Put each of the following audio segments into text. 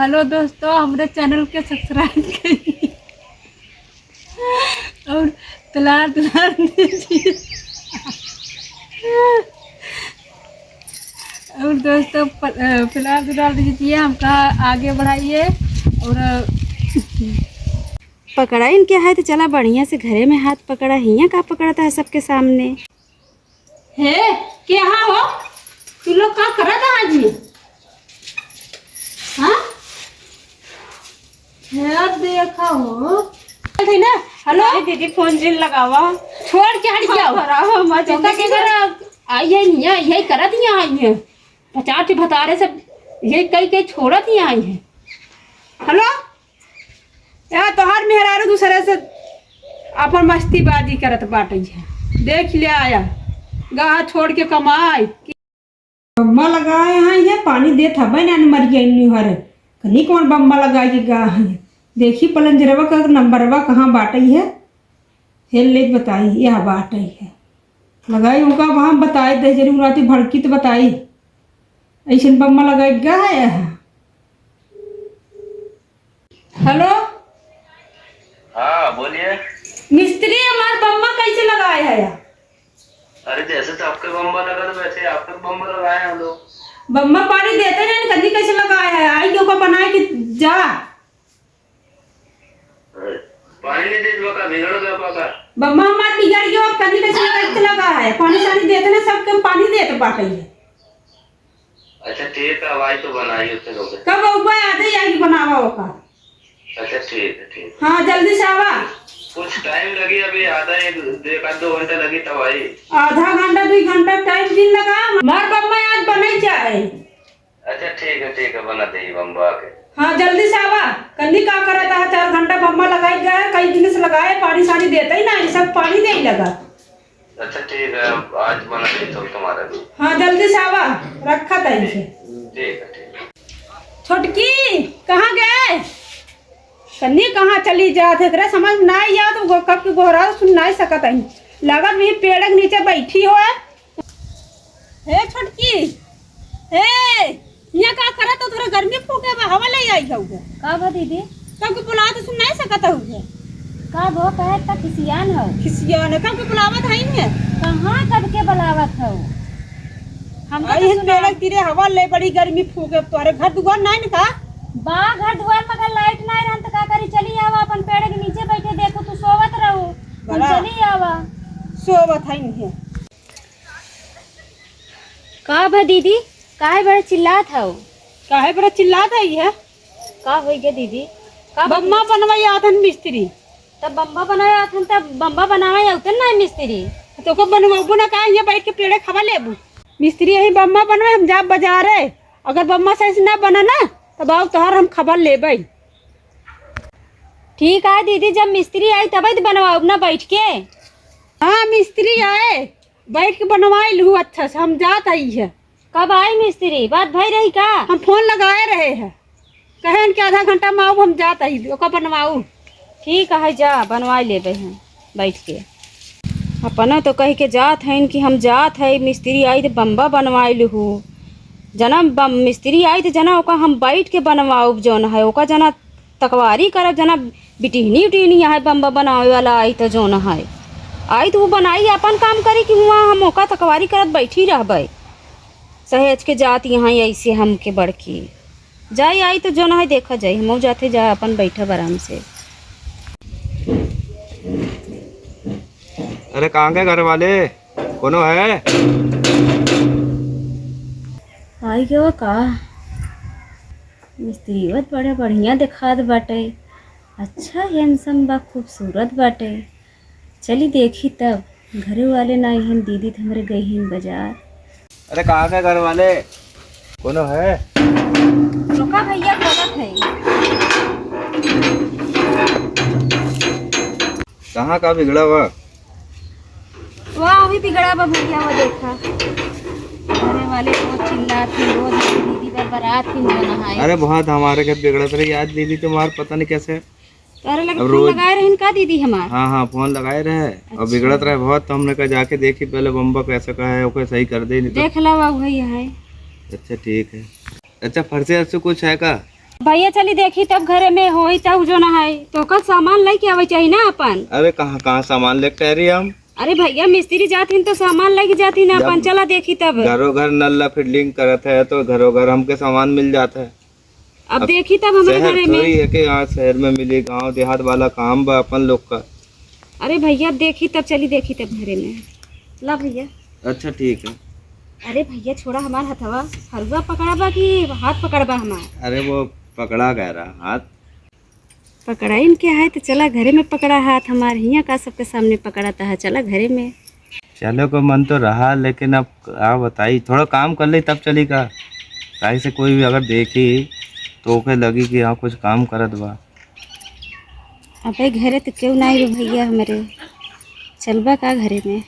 Hello दोस्तों, हमारे channel के सब्सक्राइब करिए और प्यार दीजिए। और दोस्तों प्यार दीजिए, हमका आगे बढ़ाइए। और पकड़ा इनके है तो चला बढ़िया से घरे में हाथ पकड़ा हिया का पकड़ता है सबके सामने। हे क्या हो तू लोग, का करा था आज ये? हाँ देखा हो थी ना। हेलो दीदी फोन जिन लगावा छोड़ के हट जाओ। तो का आई है नहीं, यही करा दिया आई है 50 भतारे सब, यही कई छोड़ा दिया आई है। हेलो यार, तोहार मेहरारू दूसरे से अपन मस्तीबाजी करत बाटे है। देख लिया आया गाह छोड़ के कमाई बम्मा लगाए हैं, ये पानी दे था भाई ना मर गया हर कहीं कौन बम्मा लगाई गा है। देखी पलंजरवा का नंबरवा कहाँ बाटई है, हेल ले बताई यह बाटई है। लगाई होगा वहाँ बताई दे जरूर आती भड़की तो बताई ऐसे बम्मा लगाई गा है। हेलो हाँ बोलिए। मिस्त्री हमारे बम्मा कैसे लगाए है? अरे जैसे तो आपके बम्बा लगा तो वैसे आपके बम्बा लगाए हैं हम लोग। बम्मा पानी देते नहीं, कभी कैसे लगाया है? आई क्यों का बनाए कि जा पानी नहीं दे का बिगड़ गया पाका। बम्मा हमारे बिगड़ गया, कभी कैसे लगा है? पानी सानी देते ना, सबके पानी देते बाटे है। अच्छा ठीक है, हवाई तो बनाई उससे लोग। कब उपाय आते आगे बनावा होगा। अच्छा ठीक है ठीक। हाँ जल्दी से आवा। कुछ टाइम लगी, अभी आधा एक आध 2 घंटा लगी तब आई। आधा घंटा 2 घंटा टाइम दिन लगा। हमार बम्मा आज बना जाए। अच्छा ठीक है बना दे बम्बा के। हाँ जल्दी से आवा। कन्नी का करा था 4 घंटा बम्मा लगाई गया, कई दिन से लगाए, पानी सानी देता ही ना, सब पानी दे ही लगा। अच्छा ठीक है, आज बना दे तो तुम्हारा भी। हाँ जल्दी से आवा, रखा था इसे। ठीक है। छोटकी कहाँ गए? कन्नी कहाँ चली जाते तेरा समझ ना या तो कब की गोहरा सुन नहीं सकता है। लागत भी पेड़ के नीचे बैठी हो। हे छोटकी, हे यहाँ का करा तो थोड़ा गर्मी फूके हवा ले आई होगा। का भा दीदी? कब के बुला तो सुन नहीं सकता होगा। का भो कहे ता किसियान हो? किसियान कब के बुलावत है नहीं? कहाँ कब के बुलावत हो? हम आई पेड़ तीरे हवा ले, बड़ी गर्मी फूके तोरे घर दुआर नहीं का बा घर दुआर मगर लाइट नहीं रहन तो का करी, चली आवा अपन पेड़ के नीचे बैठे देखो तू सोवत रहू, हम चली आवा। सोवत है नहीं का भा दीदी? काहे बड़ा चिल्लात हो? काहे पर चिल्लात है ये? का होई गे दीदी? का बम्मा बनवाई आथन मिस्त्री। तब बम्बा बनाया था, तब बम्बा बनावा उतन ना मिस्त्री तो को बनवाबू ना का ये बैठ के पेड़े खवा लेबू। मिस्त्री यही बम्मा बनवे, हम जा बाजार है, अगर बम्मा सही से ना बना ना तब आओ तोहर हम खबर लेबै। ठीक है दीदी, जब मिस्त्री आई तब तो बनवाओ ना बैठ के। हाँ मिस्त्री आए, बैठ के बनवाई लू अच्छा से, हम जात आई है। कब आई मिस्त्री? बात भई रही का? हम फोन लगाए रहे हैं, कहें कि आधा घंटा में आओ, हम जात आई ओका बनवाऊ। ठीक है जा बनवा लेबे हैं बैठ के। अपना तो कह के जात है कि हम जात है, मिस्त्री आई तो बम्बा बनवाई लू। जना मिस्त्री आई तो जना ओका हम बैठ के बनवाऊ जौन है, ओका जना तकवारी करब, जना बिटिहनी उटिहनी है बम्बा बनावे वाला आई तो जौन है आई तो वो बनाई अपन काम करी कि वहाँ हम ओका तकवारी करत बैठी रहबै। सहेज के जात यहाँ ऐसे हम के बड़की जाई आई तो जौन है देखा जाई, हम जाते जा अपन बैठब आराम से। अरे कहाँ गए घर वाले, कोनो है? आई गयो का मिस्त्री बत बड़ा बढ़िया दिखात बाटे, अच्छा हैंडसम बा, खूबसूरत बाटे। चली देखी तब, घरे वाले ना हन, दीदी तो हमारे गई हन बाजार। अरे कहाँ गए घर वाले, कोनो है? रोका भैया बोलत है। कहाँ का बिगड़ा हुआ? वाह अभी बिगड़ा बा भैया, वो देखा घरे वाले को चिल्लाती रोज दीदी पर बारात की नहाए। अरे बहुत हमारे घर बिगड़त रही आज दीदी तुम्हारे, पता नहीं कैसे। तारे लगे फोन लगाए रहे का दीदी हमार? हाँ फोन लगाए रहे। अच्छा। और बिगड़त रहे बहुत, तो हमने कहा जाके देखी पहले बम्बा कैसे का है, ओके सही कर दे नहीं तो। देख ला वही है। अच्छा ठीक है। अच्छा फरसे से कुछ है का? भैया चली देखी तब घरे में होई तब जो ना है तो कल सामान लेके आवे चाहिए ना अपन। अरे कहाँ कहाँ सामान लेके आ रही है हम? अरे भैया मिस्त्री जाती तो सामान लेके जाती ना अपन, चला देखी तब। घरों घर नल्ला फिटिंग करत है तो घरों घर हमके सामान मिल जाता है। अब देखी तब हमारे शहर घरे में। थोड़ी है कि यहाँ शहर में मिले, गांव देहात वाला काम बा अपन लोग का। अरे भैया देखी तब, चली देखी तब घरे में। ला भैया। अच्छा ठीक है। अरे भैया छोड़ा हमार हथवा, हलवा पकड़ा बा कि हाथ पकड़ बा हमार? अरे वो पकड़ा गया रहा हाथ। पकड़ा इनके है तो चला घरे में पकड़ा हाथ हमार, हिया का सबके सामने पकड़ाता है, चला घरे में। चलो को मन तो रहा, लेकिन अब आप बताई थोड़ा काम कर ले तब चली का। काहे से कोई भी अगर देखी तो ओके लगी कि हाँ कुछ काम करत बा। अबे घरे तो क्यों नहीं रे भैया हमारे, चलबा का घरे में?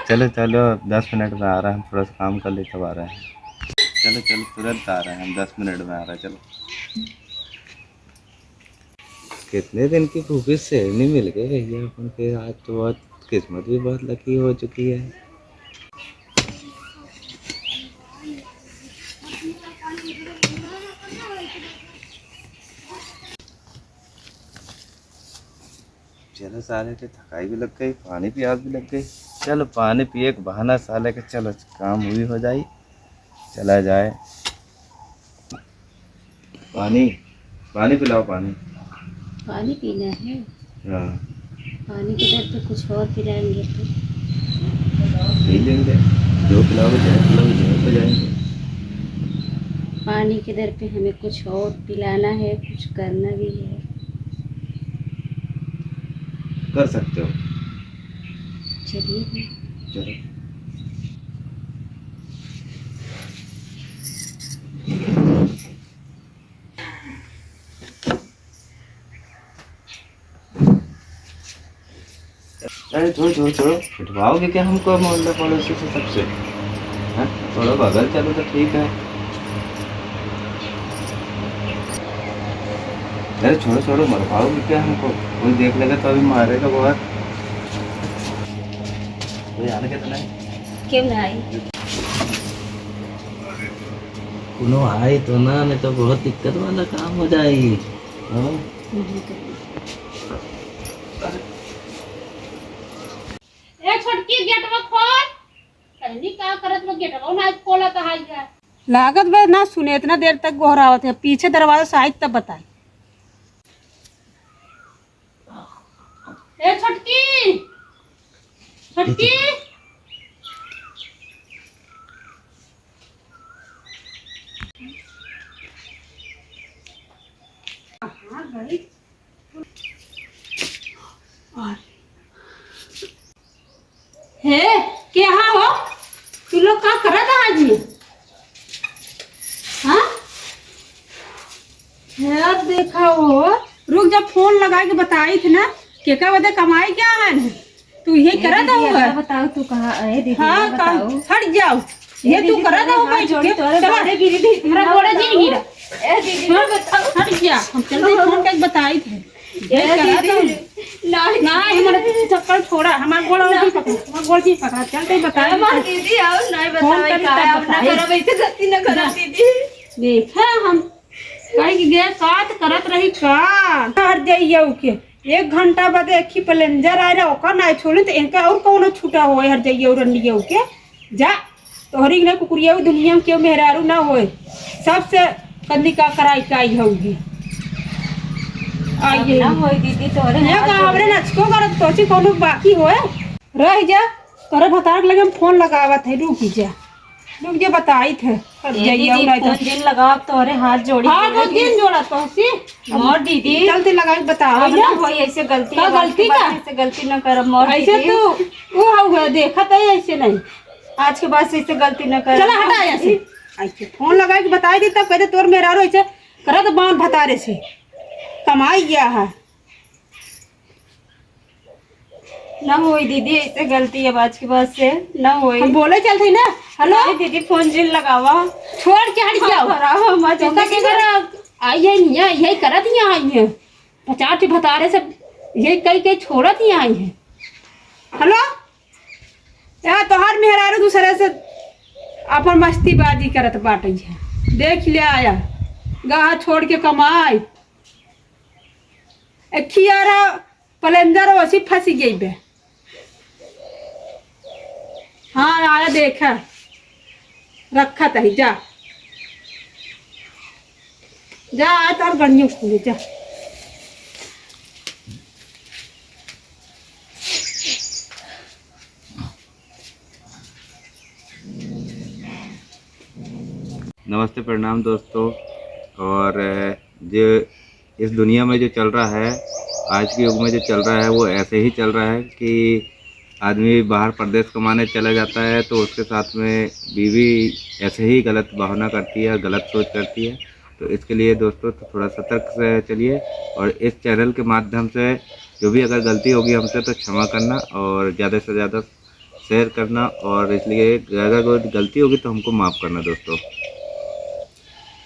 चलो चलो 10 मिनट में आ रहा है, हम थोड़ा सा काम कर ले तब आ रहे हैं। चलो चलो तुरंत आ रहे हैं हम, 10 मिनट में आ रहा है। चलो कितने दिन की भूखी सेरनी मिल गई भैया अपन के, आज तो बहुत किस्मत भी बहुत लकी हो चुकी है। चलो साले के थकाई भी लग गई, पानी प्यास भी लग गई। चलो पानी पिए के बहाना साले के, चलो काम हुई हो जाए, चला जाए। पानी पानी पिलाओ पानी। पानी पीना है? हाँ पानी के दर पे कुछ और पिलाएंगे तो? पी लेंगे, जो पिलाओगे जो जाएंगे। पानी के दर पे हमें कुछ और पिलाना है, कुछ करना भी है। कर सकते हो, चलिए चलो। अरे छोड़ो छोड़ो छोड़ो, पिटवाओगे क्या हमको मोहल्ला पड़ोसी से सबसे? हाँ थोड़ा बगल चलो तो ठीक है। अरे छोड़ो छोड़ो, मरवाओगे क्या हमको? कोई देख लेगा तो अभी मारेगा बहुत। कोई आने के तो नहीं? क्यों ना आई? कोनो आई तो ना, नहीं तो बहुत दिक्कत वाला काम हो जाएगी। हाँ ए छोटकी गेटवा खोल। पहली का करत में गेटवा ना खोला तो हाई जा। लागत बे ना सुने, इतना देर तक गोहरावत है, पीछे दरवाजा से आई तब बताए। ए छोटकी छोटकी हे क्या हो तू लोग का करत आज? हाँ यार देखा हो, रुक जब फोन लगा के बताई थी ना के का बता कमाई क्या है, तू ये करा था होगा? बताओ तू कहाँ है दीदी? हाँ बताओ। हट जाओ, ये तू करा था होगा? मेरा गोड़ा जी गिरा। ए दीदी बताओ। हट जा, हम चलते फोन करके बताई थे। ये करा था नहीं ना, हमारे चक्कर छोड़ा, हमारा गोड़ा नहीं पकड़ा, हमारा गोड़ नहीं पकड़ा, चलते बताए। दीदी आओ, नहीं फोन बताओ करके का तब आप ना बताई। करो, वैसे गलती ना करो दीदी। देखा हम कहीं गए साथ करत रही का हट जाइए के 1 घंटा बाद एक ही प्लेंजर आए रहा, ओका ना छोड़ी तो इनका और कौन छूटा होए हट जाइए और रंडिए के जा। तोहरी ने कुकुरिया दुनिया में क्यों मेहरारू ना होए, सबसे कंदी का कराई का आई होगी। आइए ना होई दीदी तोरे यहाँ का हमरे नचको करत तोची कोनो बाकी होए रह जा। तोरे भतार लगे हम फोन लगावत है, रुक जा बताई थे हट जाइए और नहीं तो दिन लगाओ तोरे हाथ जोड़ी। हाँ तो दिन जोड़ा तो सी मोर दीदी चलते लगा के बताओ अब ना होई ऐसे गलती। का गलती का? ऐसे गलती ना करो मोर ऐसे दीदी। तो वो हुआ देखा तो ऐसे नहीं। आज के बाद से ऐसे गलती ना करो। चला हटा ऐसे ऐसे फोन लगा के बताई दी तब कहते तोर मेरा रो ऐसे करत बांध भतारे से कमाई गया है। ना होई दीदी ऐसे गलती, अब आज के बाद से ना होई। हम बोले चलते ना हेलो नहीं दीदी फोन जिन लगावा। छोड़ के हट जाओ। कराओ मत चौका के घर आई है नहीं यही करत ही आई है, 50 भतारे से यही कई छोड़त ही आई है। हेलो यार तोहार मेहरारू दूसरे से अपन मस्तीबाजी करत बाटे है, देख ले आया गाह छोड़ के कमाई खियारा पलेंजर वैसी फंसी गई बे। हाँ आया देखा रखा तही जा जा आ तार गड़ियों खुले जा। नमस्ते प्रणाम दोस्तों। और जो इस दुनिया में जो चल रहा है, आज के युग में जो चल रहा है वो ऐसे ही चल रहा है कि आदमी बाहर प्रदेश कमाने चला जाता है तो उसके साथ में बीवी ऐसे ही गलत भावना करती है, गलत सोच करती है। तो इसके लिए दोस्तों तो थोड़ा सतर्क से चलिए और इस चैनल के माध्यम से जो भी अगर गलती होगी हमसे तो क्षमा करना और ज़्यादा से ज़्यादा शेयर करना, और इसलिए अगर कोई गलती होगी तो हमको माफ़ करना दोस्तों।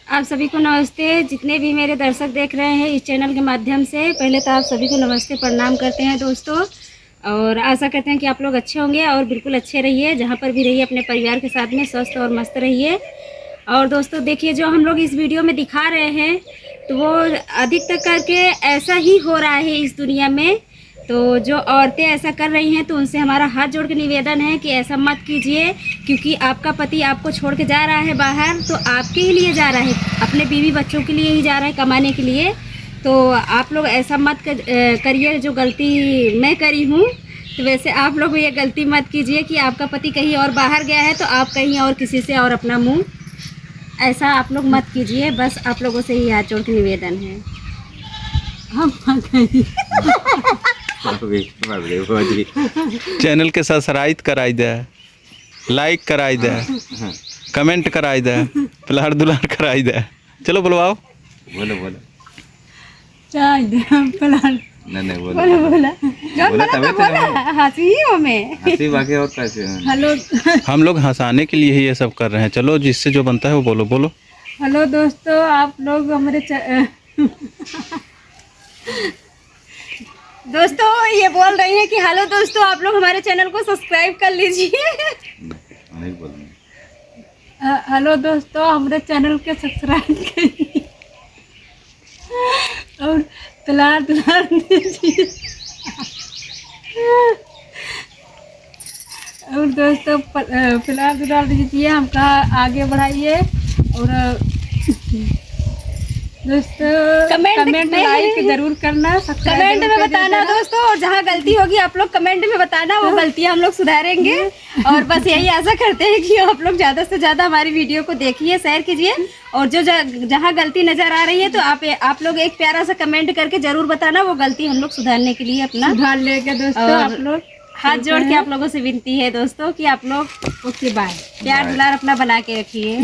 आप सभी को नमस्ते। जितने भी मेरे दर्शक देख रहे हैं इस चैनल के माध्यम से, पहले तो आप सभी को नमस्ते प्रणाम करते हैं दोस्तों, और आशा करते हैं कि आप लोग अच्छे होंगे और बिल्कुल अच्छे रहिए। जहाँ पर भी रहिए अपने परिवार के साथ में स्वस्थ और मस्त रहिए। और दोस्तों देखिए, जो हम लोग इस वीडियो में दिखा रहे हैं तो वो अधिकतर करके ऐसा ही हो रहा है इस दुनिया में। तो जो औरतें ऐसा कर रही हैं तो उनसे हमारा हाथ जोड़ के निवेदन है कि ऐसा मत कीजिए, क्योंकि आपका पति आपको छोड़ के जा रहा है बाहर तो आपके ही लिए जा रहा है, अपने बीवी बच्चों के लिए ही जा रहा है कमाने के लिए। तो आप लोग ऐसा मत करिए जो गलती मैं करी हूँ। तो वैसे आप लोग ये गलती मत कीजिए कि आपका पति कहीं और बाहर गया है तो आप कहीं और किसी से और अपना मुँह, ऐसा आप लोग मत कीजिए। बस आप लोगों से ही हाथ जोड़ के निवेदन है। हम चैनल के सब्सक्राइब कराई दे, लाइक कराई दे, कमेंट कराई दे, प्यार दुलार कराई दे। चलो बुलवाओ। बोलो बोलो। चाय दे प्लान नहीं बोलो बोला बोला बोला तभी तो हंसी हो में हंसी बाकी और कैसे हेलो हम लोग हंसाने के लिए ही ये सब कर रहे हैं। चलो जिससे जो बनता है वो बोलो बोलो। हेलो दोस्तों, आप लोग हमारे दोस्तों ये बोल रही हैं कि हेलो दोस्तों, आप लोग हमारे चैनल को सब्सक्राइब कर लीजिए। नहीं बोलना। हेलो दोस्तों, हमारे चैनल के सब्सक्राइब करिए और प्यार दुलार दीजिए। और दोस्तों प्यार दुलार दीजिए, हमका आगे बढ़ाइए। और दोस्तों कमेंट लाइक जरूर करना, कमेंट में बताना दोस्तों, और जहाँ गलती होगी आप लोग कमेंट में बताना, वो गलतियाँ हम लोग सुधारेंगे। और बस यही आशा करते हैं कि आप लोग ज़्यादा से ज़्यादा हमारी वीडियो को देखिए, शेयर कीजिए, और जो जहाँ गलती नज़र आ रही है तो आप लोग एक प्यारा सा कमेंट करके ज़रूर बताना, वो गलती हम लोग सुधारने के लिए अपना सुधार लेंगे दोस्तों। आप लोग हाथ जोड़ के आप लोगों से विनती है दोस्तों कि आप लोग ओके बाय। प्यार दुलार अपना बना के रखिए।